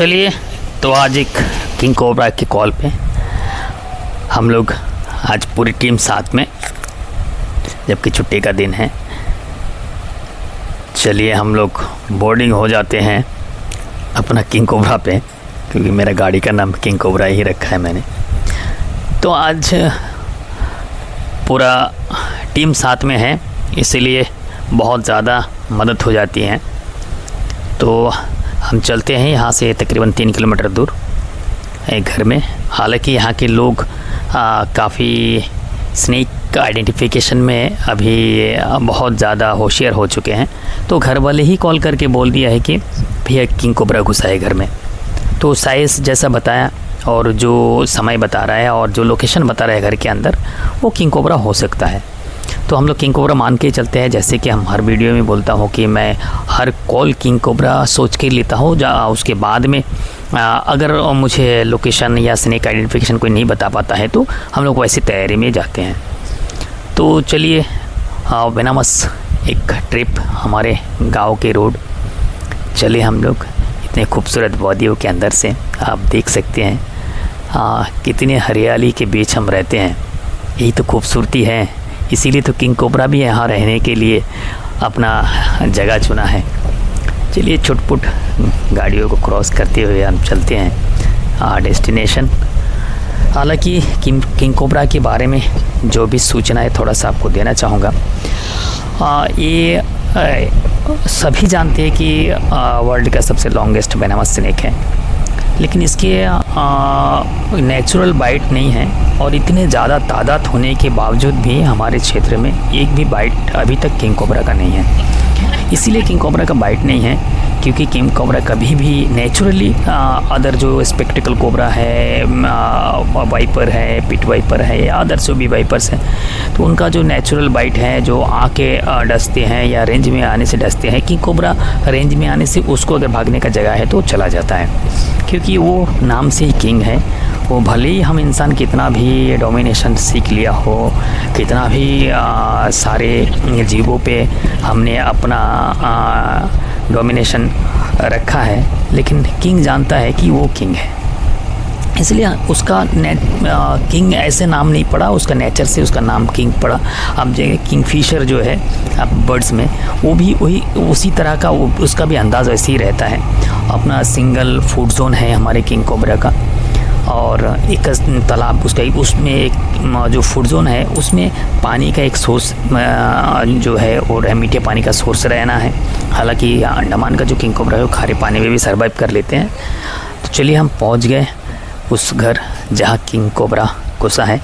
चलिए, तो आज एक किंग कोबरा के कॉल पे हम लोग आज पूरी टीम साथ में, जबकि छुट्टी का दिन है। चलिए हम लोग बोर्डिंग हो जाते हैं अपना किंग कोबरा पे, क्योंकि मेरा गाड़ी का नाम किंग कोबरा ही रखा है मैंने। तो आज पूरा टीम साथ में है, इसीलिए बहुत ज़्यादा मदद हो जाती है। तो हम चलते हैं यहाँ से तकरीबन 3 किलोमीटर दूर एक घर में। हालांकि यहाँ के लोग काफ़ी स्नेक आइडेंटिफिकेशन में अभी बहुत ज़्यादा होशियार हो चुके हैं। तो घर वाले ही कॉल करके बोल दिया है कि भैया किंग कोबरा घुसा है घर में। तो साइज़ जैसा बताया और जो समय बता रहा है और जो लोकेशन बता रहा है घर के अंदर, वो किंग कोबरा हो सकता है। तो हम लोग किंग कोबरा मान के चलते हैं। जैसे कि हम हर वीडियो में बोलता हूँ कि मैं हर कॉल किंग कोबरा सोच के लेता हूँ। उसके बाद में अगर मुझे लोकेशन या स्नेक आइडेंटिफिकेशन कोई नहीं बता पाता है तो हम लोग वैसी तैयारी में जाते हैं। तो चलिए, बेनामस एक ट्रिप हमारे गांव के रोड चले हम लोग। इतने खूबसूरत वादियों के अंदर से आप देख सकते हैं कितने हरियाली के बीच हम रहते हैं। यही तो खूबसूरती है, इसीलिए तो किंग कोबरा भी यहाँ रहने के लिए अपना जगह चुना है। चलिए छुटपुट गाड़ियों को क्रॉस करते हुए हम चलते हैं डेस्टिनेशन। हालांकि किंग कोबरा के बारे में जो भी सूचना है थोड़ा सा आपको देना चाहूँगा। ये सभी जानते हैं कि वर्ल्ड का सबसे लॉन्गेस्ट वेनमस स्नेक है, लेकिन इसके नेचुरल बाइट नहीं है। और इतने ज़्यादा तादाद होने के बावजूद भी हमारे क्षेत्र में एक भी बाइट अभी तक किंग कोबरा का नहीं है। इसीलिए किंग कोबरा का बाइट नहीं है क्योंकि किंग कोबरा कभी भी नेचुरली अदर जो स्पेक्टिकल कोबरा है, वाइपर है, पिट वाइपर है या अदर जो भी वाइपर्स हैं, तो उनका जो नेचुरल बाइट है, जो आके डसते हैं या रेंज में आने से डसते हैं। किंग कोबरा रेंज में आने से उसको अगर भागने का जगह है तो चला जाता है, क्योंकि वो नाम से ही किंग है। वो भले ही हम इंसान कितना भी डोमिनेशन सीख लिया हो, कितना भी सारे जीवों पे हमने अपना डोमिनेशन रखा है, लेकिन किंग जानता है कि वो किंग है। इसलिए उसका किंग ऐसे नाम नहीं पड़ा, उसका नेचर से उसका नाम किंग पड़ा। अब जगह किंगफिशर जो है अब बर्ड्स में, वो भी वही उसी तरह का उसका भी अंदाज़ वैसे ही रहता है। अपना सिंगल फूड जोन है हमारे किंग कोबरा का, और एक तालाब उसमें एक जो फूड जोन है उसमें पानी का एक सोर्स जो है और मीठे पानी का सोर्स रहना है। हालांकि अंडमान का जो किंग कोबरा है वो खारे पानी में भी सर्वाइव कर लेते हैं। तो चलिए हम पहुंच गए उस घर जहां किंग कोबरा घुसा है।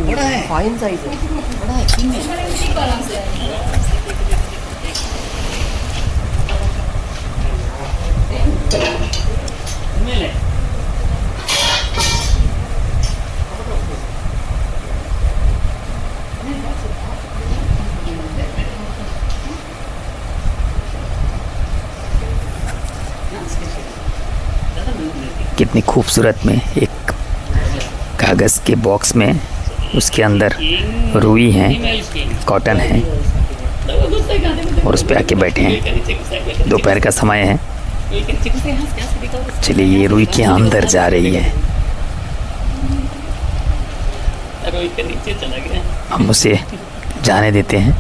बड़ा है, फाइन साइज है, बड़ा है, किंग है। कितनी खूबसूरत में एक कागज़ के बॉक्स में उसके अंदर रुई है, कॉटन है, और उस पे आके बैठे हैं। दोपहर का समय है। चलिए ये रुई के अंदर जा रही है, हम उसे जाने देते हैं।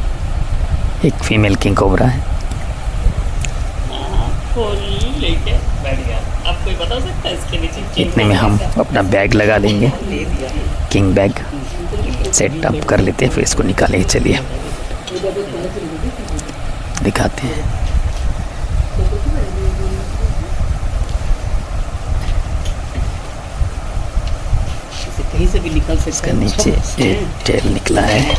एक फीमेल किंग कोबरा है। इतने में हम अपना बैग लगा लेंगे, किंग बैग सेट अप कर लेते हैं, फिर इसको निकालेंगे। चलिए दिखाते हैं। कहीं से भी निकल सकता है। इसका नीचे एक टेल निकला है।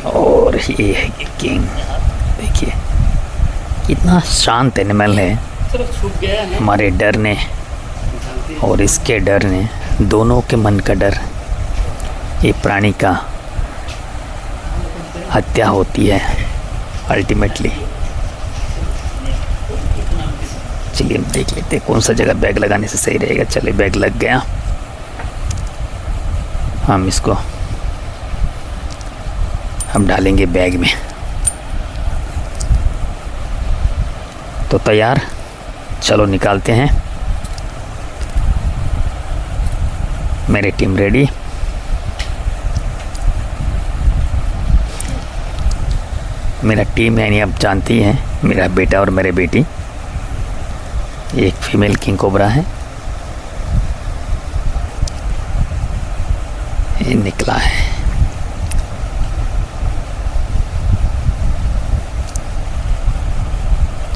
और ये है किंग। देखिए कितना शांत एनिमल है। हमारे डर ने और इसके डर ने, दोनों के मन का डर, ये प्राणी का हत्या होती है अल्टीमेटली। चलिए देख लेते हैं कौन सा जगह बैग लगाने से सही रहेगा। चलिए बैग लग गया, हम इसको हम डालेंगे बैग में। तो तैयार, चलो निकालते हैं। मेरी टीम रेडी। मेरा टीम यानी आप जानती हैं, मेरा बेटा और मेरे बेटी। एक फीमेल किंग कोबरा है, ये निकला है।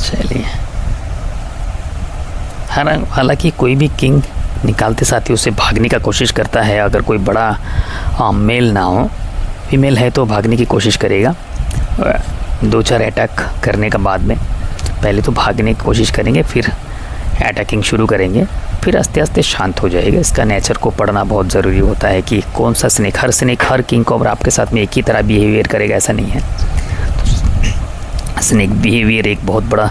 चलिए, हालांकि कोई भी किंग निकालते साथ ही उसे भागने का कोशिश करता है। अगर कोई बड़ा मेल ना हो, फीमेल है तो भागने की कोशिश करेगा। 2-4 अटैक करने के बाद में पहले तो भागने की कोशिश करेंगे, फिर अटैकिंग शुरू करेंगे, फिर आस्ते आस्ते शांत हो जाएगा। इसका नेचर को पढ़ना बहुत ज़रूरी होता है कि कौन सा स्नेक, हर किंग कोबरा आपके साथ में एक ही तरह बिहेवियर करेगा, ऐसा नहीं है। तो स्नेक बिहेवियर एक बहुत बड़ा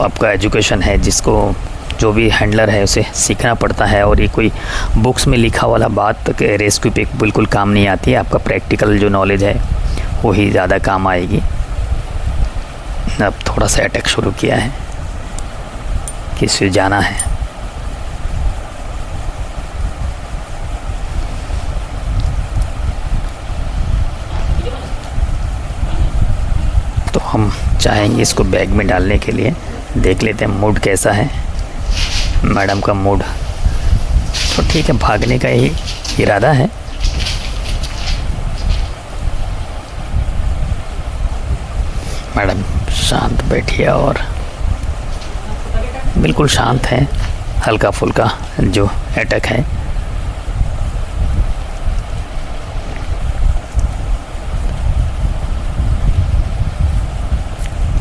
आपका एजुकेशन है, जिसको जो भी हैंडलर है उसे सीखना पड़ता है। और ये कोई बुक्स में लिखा वाला बात के रेस्क्यू पे बिल्कुल काम नहीं आती है। आपका प्रैक्टिकल जो नॉलेज है वही ज़्यादा काम आएगी। अब थोड़ा सा अटैक शुरू किया है, किसे जाना है। तो हम चाहेंगे इसको बैग में डालने के लिए। देख लेते हैं मूड कैसा है मैडम का। मूड तो ठीक है, भागने का ही इरादा है। मैडम शांत बैठिए और बिल्कुल शांत है। हल्का फुल्का जो अटैक है,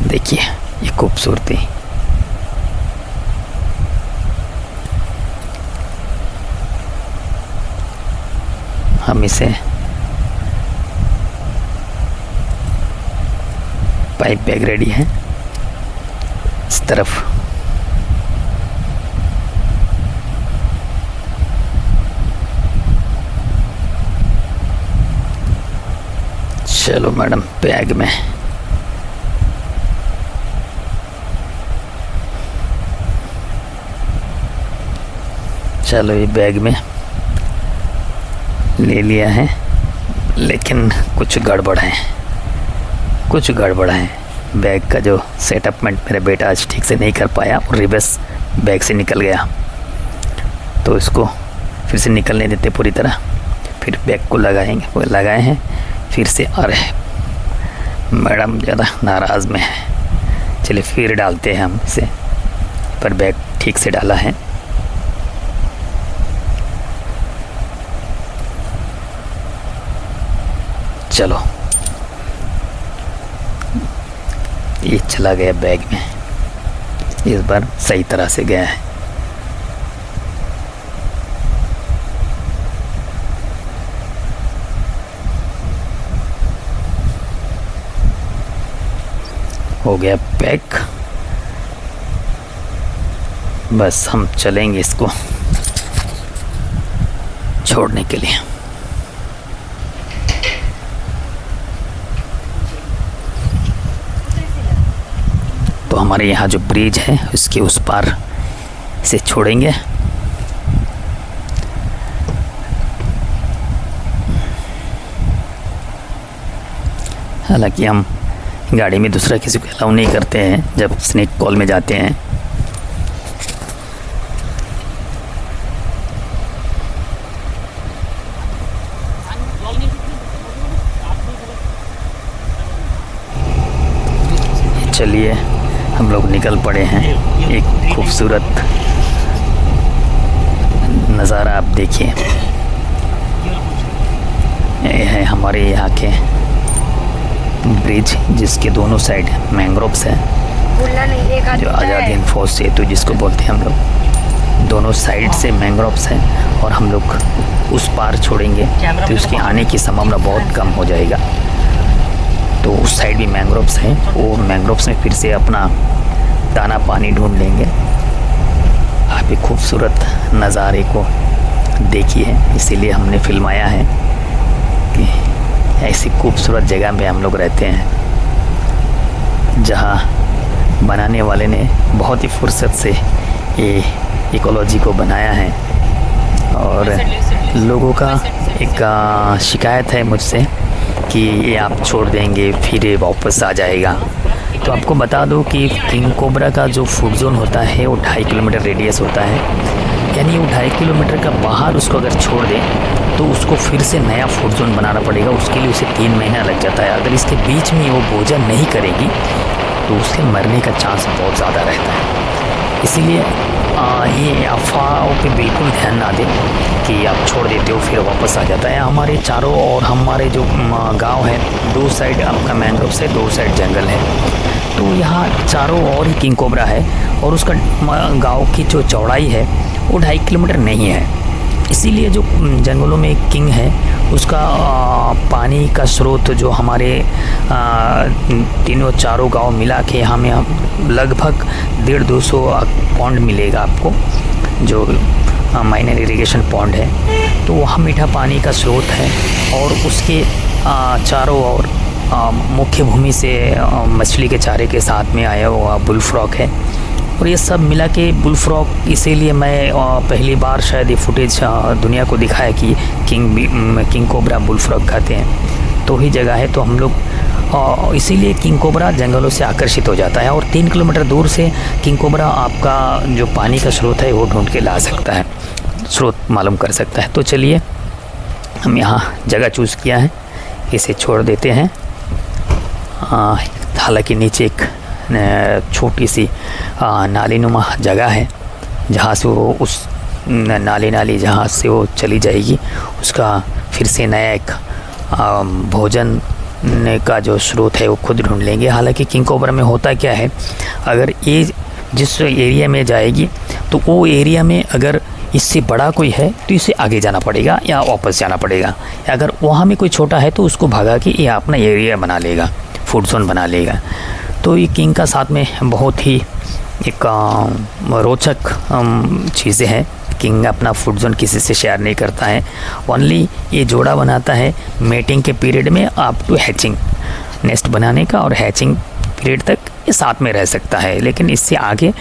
देखिए ये खूबसूरती। हम इसे पाइप बैग रेडी है इस तरफ। चलो मैडम बैग में। चलो ये बैग में ले लिया है, लेकिन कुछ गड़बड़ है, कुछ गड़बड़ है। बैग का जो सेटअपमेंट मेरा बेटा आज ठीक से नहीं कर पाया और रिवर्स बैग से निकल गया। तो इसको फिर से निकलने देते पूरी तरह, फिर बैग को लगाएंगे। वो लगाए हैं फिर से। अरे मैडम ज़्यादा नाराज़ में है। चलिए फिर डालते हैं हम इसे, पर बैग ठीक से डाला है। चलो ये चला गया बैग में, इस बार सही तरह से गया है। हो गया पैक। बस हम चलेंगे इसको छोड़ने के लिए। तो हमारे यहाँ जो ब्रिज है उसके उस पार इसे छोड़ेंगे। हालांकि हम गाड़ी में दूसरा किसी को अलाउ नहीं करते हैं जब स्नेक कॉल में जाते हैं। चलिए हम लोग निकल पड़े हैं। एक खूबसूरत नज़ारा आप देखिए। ये है हमारे यहाँ के ब्रिज, जिसके दोनों साइड मैंग्रोव्स हैं, जो आज़ाद हिंद फौज सेतु जिसको बोलते हैं हम लोग। दोनों साइड से मैंग्रोव्स हैं और हम लोग उस पार छोड़ेंगे तो उसके आने की संभावना बहुत कम हो जाएगा। तो उस साइड भी मैंग्रोव्स हैं, वो मैंग्रोव्स में फिर से अपना दाना पानी ढूंढ लेंगे। आप एक खूबसूरत नज़ारे को देखिए, इसीलिए हमने फिल्माया है कि ऐसी खूबसूरत जगह पे हम लोग रहते हैं जहाँ बनाने वाले ने बहुत ही फुर्सत से ये इकोलॉजी को बनाया है। और लोगों का एक शिकायत है मुझसे कि ये आप छोड़ देंगे फिर ये वापस आ जाएगा। तो आपको बता दूं कि किंग कोबरा का जो फूड जोन होता है वो 2.5 किलोमीटर रेडियस होता है, यानी वो 2.5 किलोमीटर का बाहर उसको अगर छोड़ दें तो उसको फिर से नया फूड जोन बनाना पड़ेगा। उसके लिए उसे 3 महीना लग जाता है। अगर इसके बीच में वो भोजन नहीं करेगी तो उसके मरने का चांस बहुत ज़्यादा रहता है। इसीलिए ये अफवाहों पे बिल्कुल ध्यान ना दें कि आप छोड़ देते हो फिर वापस आ जाता है। हमारे चारों और हमारे जो गांव है, 2 साइड आपका मैंग्रोव से 2 साइड जंगल है, तो यहाँ चारों ओर ही किंग कोबरा है। और उसका गांव की जो चौड़ाई है वो 2.5 किलोमीटर नहीं है। इसीलिए जो जंगलों में किंग है उसका पानी का स्रोत जो हमारे तीनों चारों गांव मिला के हमें लगभग 150-200 पॉन्ड मिलेगा आपको, जो माइनर इरिगेशन पॉन्ड है। तो वहाँ मीठा पानी का स्रोत है और उसके चारों ओर मुख्य भूमि से मछली के चारे के साथ में आया हुआ बुल फ्रॉग है। और ये सब मिला के बुल फ्रॉग, इसीलिए मैं पहली बार शायद ये फुटेज दुनिया को दिखाया कि किंग कोबरा बुल फ्रॉग खाते हैं। तो ही जगह है, तो हम लोग इसीलिए किंग कोबरा जंगलों से आकर्षित हो जाता है। और 3 किलोमीटर दूर से किंग कोबरा आपका जो पानी का स्रोत है वो ढूंढ के ला सकता है, स्रोत मालूम कर सकता है। तो चलिए हम यहाँ जगह चूज़ किया है, इसे छोड़ देते हैं। हालांकि नीचे एक छोटी सी नालीनुमा जगह है जहाँ से वो उस नाली जहाँ से वो चली जाएगी, उसका फिर से नया एक भोजन का जो स्रोत है वो खुद ढूंढ लेंगे। हालांकि किंग कोबरा में होता क्या है, अगर ये जिस एरिया में जाएगी तो वो एरिया में अगर इससे बड़ा कोई है तो इसे आगे जाना पड़ेगा या वापस जाना पड़ेगा। अगर वहाँ में कोई छोटा है तो उसको भगा के ये अपना एरिया बना लेगा, फूड जोन बना लेगा। तो ये किंग का साथ में बहुत ही एक रोचक चीज़ें हैं। किंग अपना फूड जोन किसी से शेयर नहीं करता है, ओनली ये जोड़ा बनाता है मेटिंग के पीरियड में अप टू हैचिंग, नेस्ट बनाने का और हैचिंग पीरियड तक ये साथ में रह सकता है, लेकिन इससे आगे